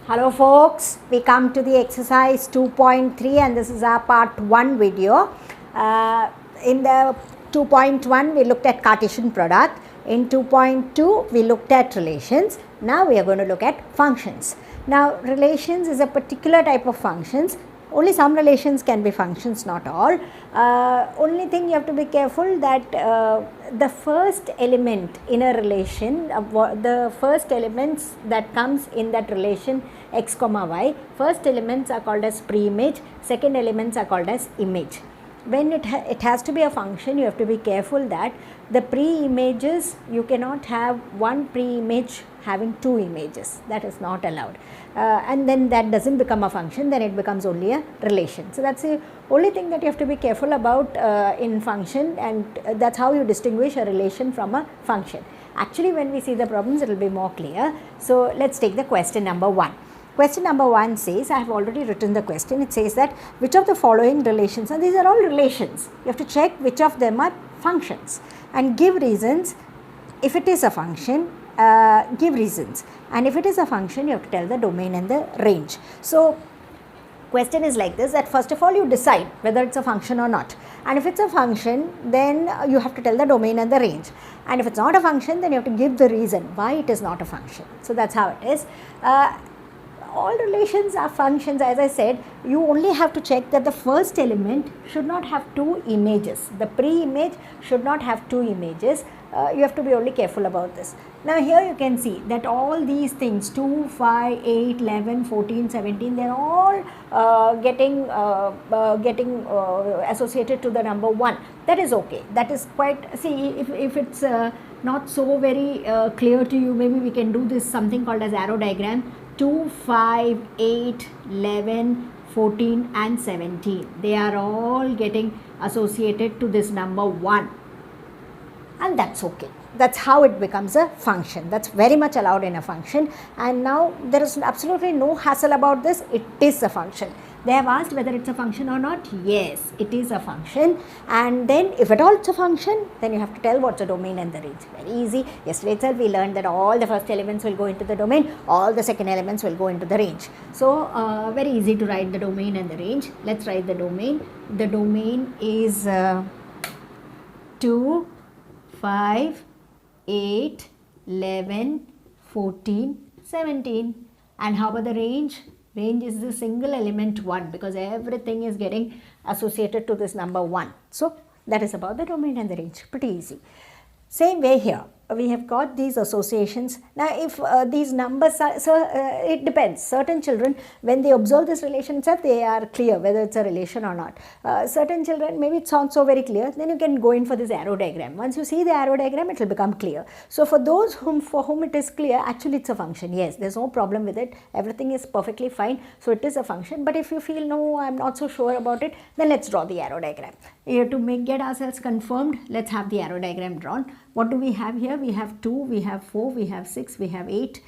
Hello folks, we come to the exercise 2.3 and this is our part 1 video. In the 2.1 we looked at Cartesian product, in 2.2 we looked at relations, now we are going to look at functions. Now relations is a particular type of functions. Only some relations can be functions, not all. Only thing you have to be careful that the first element in a relation, the first elements that comes in that relation x comma y, first elements are called as pre-image, second elements are called as image. When it has to be a function, you have to be careful that the pre-images, you cannot have one pre-image having two images, that is not allowed. And then that doesn't become a function, then it becomes only a relation. So that's the only thing that you have to be careful about in function, and that's how you distinguish a relation from a function. Actually, when we see the problems, it will be more clear. So let's take the question number 1. Question number 1 says, I have already written the question, it says that which of the following relations, and these are all relations, you have to check which of them are functions and give reasons. If it is a function, give reasons, and if it is a function, you have to tell the domain and the range. So question is like this, that first of all you decide whether it's a function or not, and if it's a function, then you have to tell the domain and the range, and if it's not a function, then you have to give the reason why it is not a function. So that's how it is. All relations are functions. As I said, you only have to check that the first element should not have two images. The pre-image should not have two images. You have to be only careful about this. Now here you can see that all these things 2, 5, 8, 11, 14, 17, they are all getting associated to the number 1. That is okay. That is quite, see, if it's not so very clear to you, maybe we can do this something called as arrow diagram. 2, 5, 8, 11, 14 and 17. They are all getting associated to this number 1. And that's okay. That's how it becomes a function. That's very much allowed in a function. And now there is absolutely no hassle about this. It is a function. They have asked whether it's a function or not. Yes, it is a function. And then if at all it's a function, then you have to tell what's the domain and the range. Very easy. Yesterday itself we learned that all the first elements will go into the domain, all the second elements will go into the range. So very easy to write the domain and the range. Let's write the domain. The domain is 2, 5, 8, 11, 14, 17. And how about the range? Range is the single element 1, because everything is getting associated to this number 1. So that is about the domain and the range. Pretty easy. Same way here. We have got these associations. Now if these numbers are, it depends. Certain children, when they observe this relation itself, they are clear whether it's a relation or not. Certain children, maybe it sounds so very clear, then you can go in for this arrow diagram. Once you see the arrow diagram, it will become clear. So for those for whom it is clear, actually it's a function. Yes, there's no problem with it. Everything is perfectly fine. So it is a function. But if you feel, no, I'm not so sure about it, then let's draw the arrow diagram. Here to get ourselves confirmed, let's have the arrow diagram drawn. What do we have here? We have 2, we have 4, we have 6, we have 8,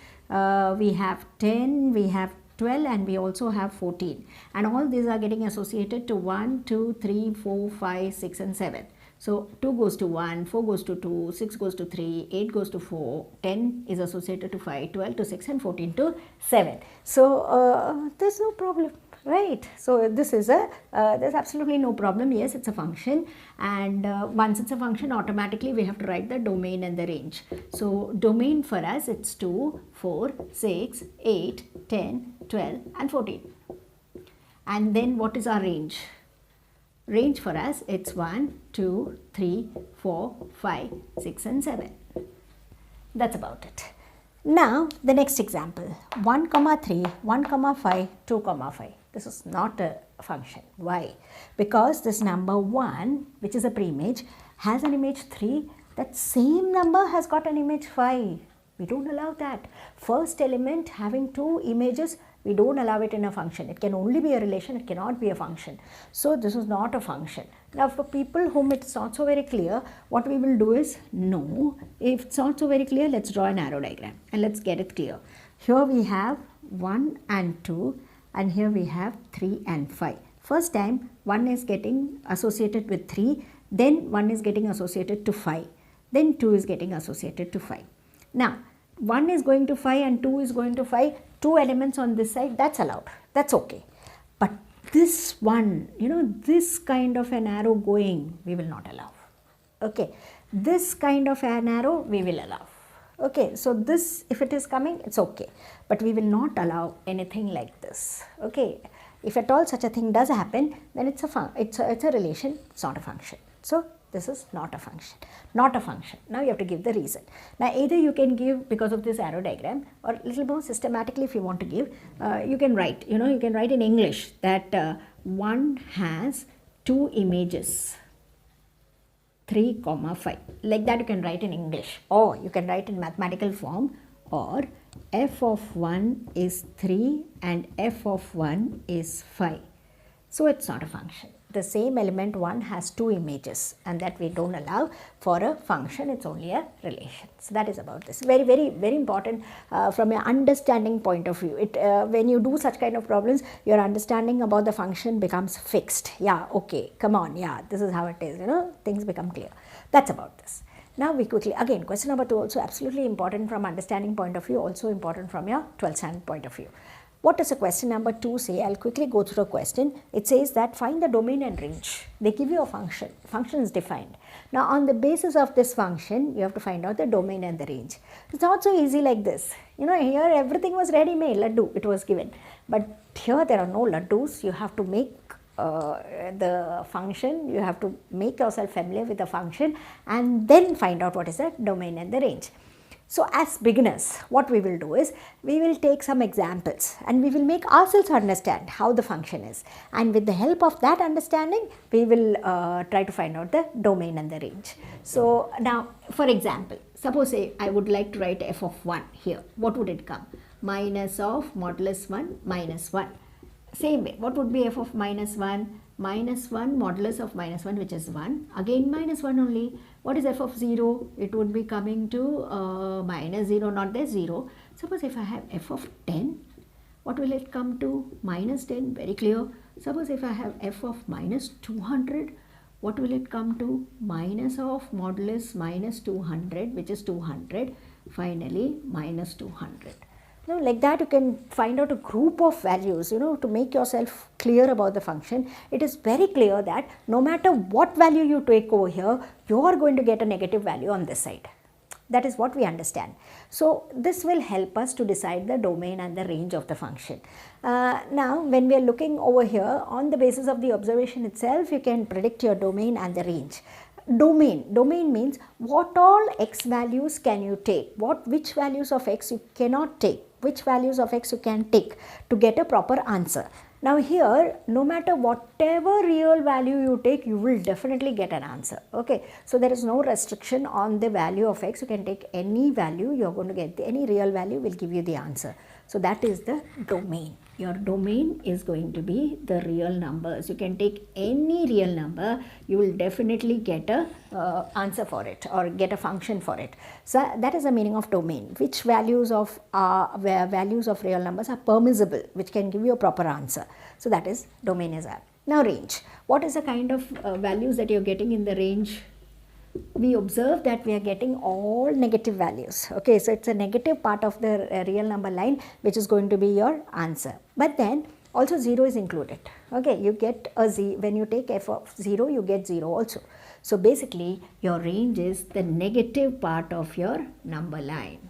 we have 10, we have 12, and we also have 14. And all these are getting associated to 1, 2, 3, 4, 5, 6 and 7. So 2 goes to 1, 4 goes to 2, 6 goes to 3, 8 goes to 4, 10 is associated to 5, 12 to 6 and 14 to 7. So there's no problem. Right, so this is there's absolutely no problem. Yes, it's a function, and once it's a function, automatically we have to write the domain and the range. So domain for us, it's 2, 4, 6, 8, 10, 12 and 14. And then what is our range? Range for us, it's 1, 2, 3, 4, 5, 6 and 7. That's about it. Now the next example, 1, 3, 1, 5, 2, 5. This is not a function. Why? Because this number 1, which is a pre-image, has an image 3. That same number has got an image 5. We don't allow that. First element having two images, we don't allow it in a function. It can only be a relation, it cannot be a function. So this is not a function. Now for people whom it's not so very clear, what we will do is, no, if it's not so very clear, let's draw an arrow diagram and let's get it clear. Here we have 1 and 2. And here we have 3 and 5. First time 1 is getting associated with 3, then 1 is getting associated to 5, then 2 is getting associated to 5. Now 1 is going to 5 and 2 is going to 5, 2 elements on this side, that's allowed, that's okay. But this one, this kind of an arrow going, we will not allow. Okay, this kind of an arrow we will allow. Okay, so this, if it is coming, it's okay, but we will not allow anything like this. Okay, if at all such a thing does happen, then it's a relation, it's not a function. So this is not a function, not a function. Now you have to give the reason. Now either you can give because of this arrow diagram, or a little more systematically if you want to give, you can write, you can write in English that 1 has 2 images, 3, 5. Like that you can write in English, or you can write in mathematical form, or f of 1 is 3 and f of 1 is 5. So it's not a function. The same element 1 has 2 images, and that we don't allow for a function, it's only a relation. So that is about this. Very, very, very important from your understanding point of view. When you do such kind of problems, your understanding about the function becomes fixed. Yeah, okay, come on, yeah, this is how it is, things become clear. That's about this. Now we quickly, again, question number 2 also absolutely important from understanding point of view, also important from your 12th standard point of view. What does a question number 2 say? I'll quickly go through the question. It says that find the domain and range. They give you a function. Function is defined. Now on the basis of this function, you have to find out the domain and the range. It's not so easy like this. Here everything was ready-made, laddu, it was given. But here there are no laddus. You have to make the function, you have to make yourself familiar with the function and then find out what is the domain and the range. So as beginners, what we will do is, we will take some examples and we will make ourselves understand how the function is, and with the help of that understanding, we will try to find out the domain and the range. So now, for example, suppose I would like to write f of 1 here. What would it come? Minus of modulus 1 minus 1. Same way, what would be f of minus 1? Minus 1 modulus of minus 1, which is 1, again minus 1 only. What is f of 0? It would be coming to minus 0, not there, 0. Suppose if I have f of 10, what will it come to? Minus 10, very clear. Suppose if I have f of minus 200, what will it come to? Minus of modulus minus 200, which is 200, finally minus 200. Now, like that you can find out a group of values, to make yourself clear about the function. It is very clear that no matter what value you take over here, you are going to get a negative value on this side. That is what we understand. So this will help us to decide the domain and the range of the function. Now, when we are looking over here, on the basis of the observation itself, you can predict your domain and the range. Domain means what all x values can you take, which values of x you cannot take, which values of x you can take to get a proper answer. Now here, no matter whatever real value you take, you will definitely get an answer. Okay, so there is no restriction on the value of x. You can take any value, you are going to get any real value will give you the answer. So that is the domain. Your domain is going to be the real numbers. You can take any real number, you will definitely get a answer for it or get a function for it. So that is the meaning of domain. Which values of real numbers are permissible, which can give you a proper answer. So that is domain is that. Now range. What is the kind of values that you are getting in the range? We observe that we are getting all negative values. Okay, so it's a negative part of the real number line which is going to be your answer. But then also 0 is included. Okay, you get a z, when you take f of 0, you get 0 also. So basically your range is the negative part of your number line.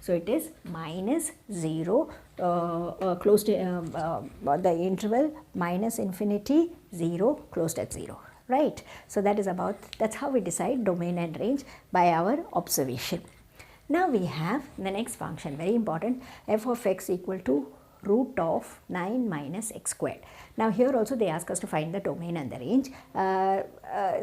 So it is minus 0, close to the interval minus infinity, 0, closed at 0. Right. So that is that's how we decide domain and range, by our observation. Now we have the next function, very important, f of x equal to root of 9 minus x squared. Now here also they ask us to find the domain and the range.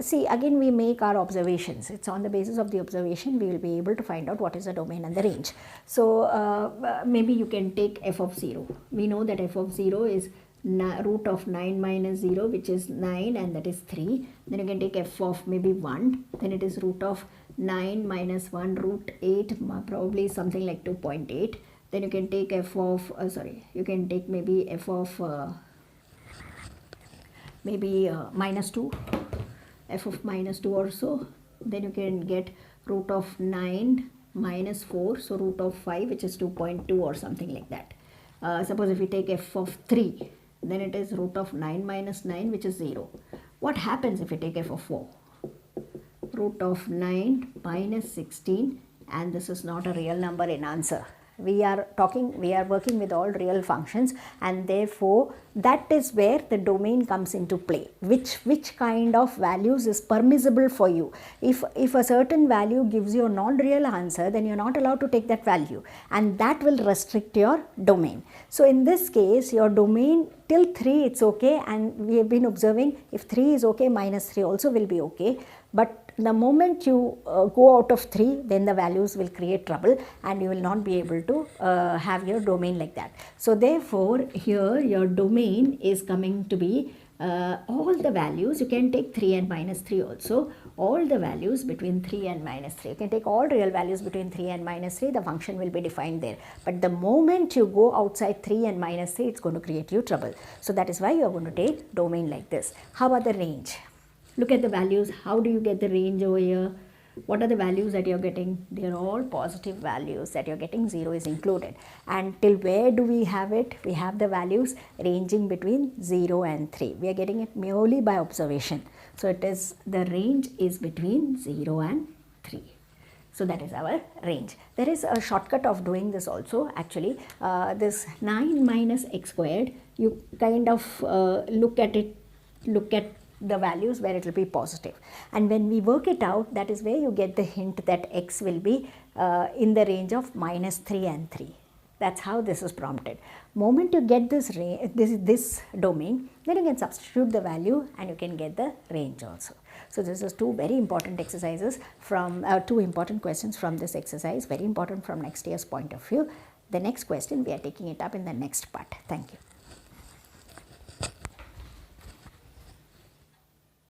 See, again we make our observations. It's on the basis of the observation we will be able to find out what is the domain and the range. So maybe you can take f of 0. We know that f of 0 is root of 9 minus 0, which is 9, and that is 3. Then you can take f of maybe 1, then it is root of 9 minus 1, root 8, probably something like 2.8. Then you can take f of, you can take maybe f of minus 2, f of minus 2 or so. Then you can get root of 9 minus 4, so root of 5, which is 2.2 or something like that. Suppose if we take f of 3, then it is root of 9 minus 9, which is 0. What happens if we take f of 4? Root of 9 minus 16, and this is not a real number in answer. We are working with all real functions, and therefore that is where the domain comes into play. Which kind of values is permissible for you? If a certain value gives you a non-real answer, then you're not allowed to take that value, and that will restrict your domain. So in this case, your domain till 3 it's okay, and we have been observing if 3 is okay, minus 3 also will be okay. But the moment you go out of 3, then the values will create trouble, and you will not be able to have your domain like that. So therefore here your domain is coming to be all the values. You can take 3 and minus 3 also, all the values between 3 and minus 3. You can take all real values between 3 and minus 3, the function will be defined there. But the moment you go outside 3 and minus 3, it's going to create you trouble. So that is why you are going to take domain like this. How about the range? Look at the values. How do you get the range over here? What are the values that you're getting? They are all positive values that you're getting, 0 is included. And till where do we have it? We have the values ranging between 0 and 3. We are getting it merely by observation. So it is, the range is between 0 and 3. So that is our range. There is a shortcut of doing this also. Actually, this 9 minus x squared, you kind of look at the values where it will be positive, and when we work it out, that is where you get the hint that x will be in the range of minus 3 and 3. That's how this is prompted. Moment you get this domain, then you can substitute the value and you can get the range also. So this is two very important exercises from two important questions from this exercise, very important from next year's point of view. The next question we are taking it up in the next part. Thank you.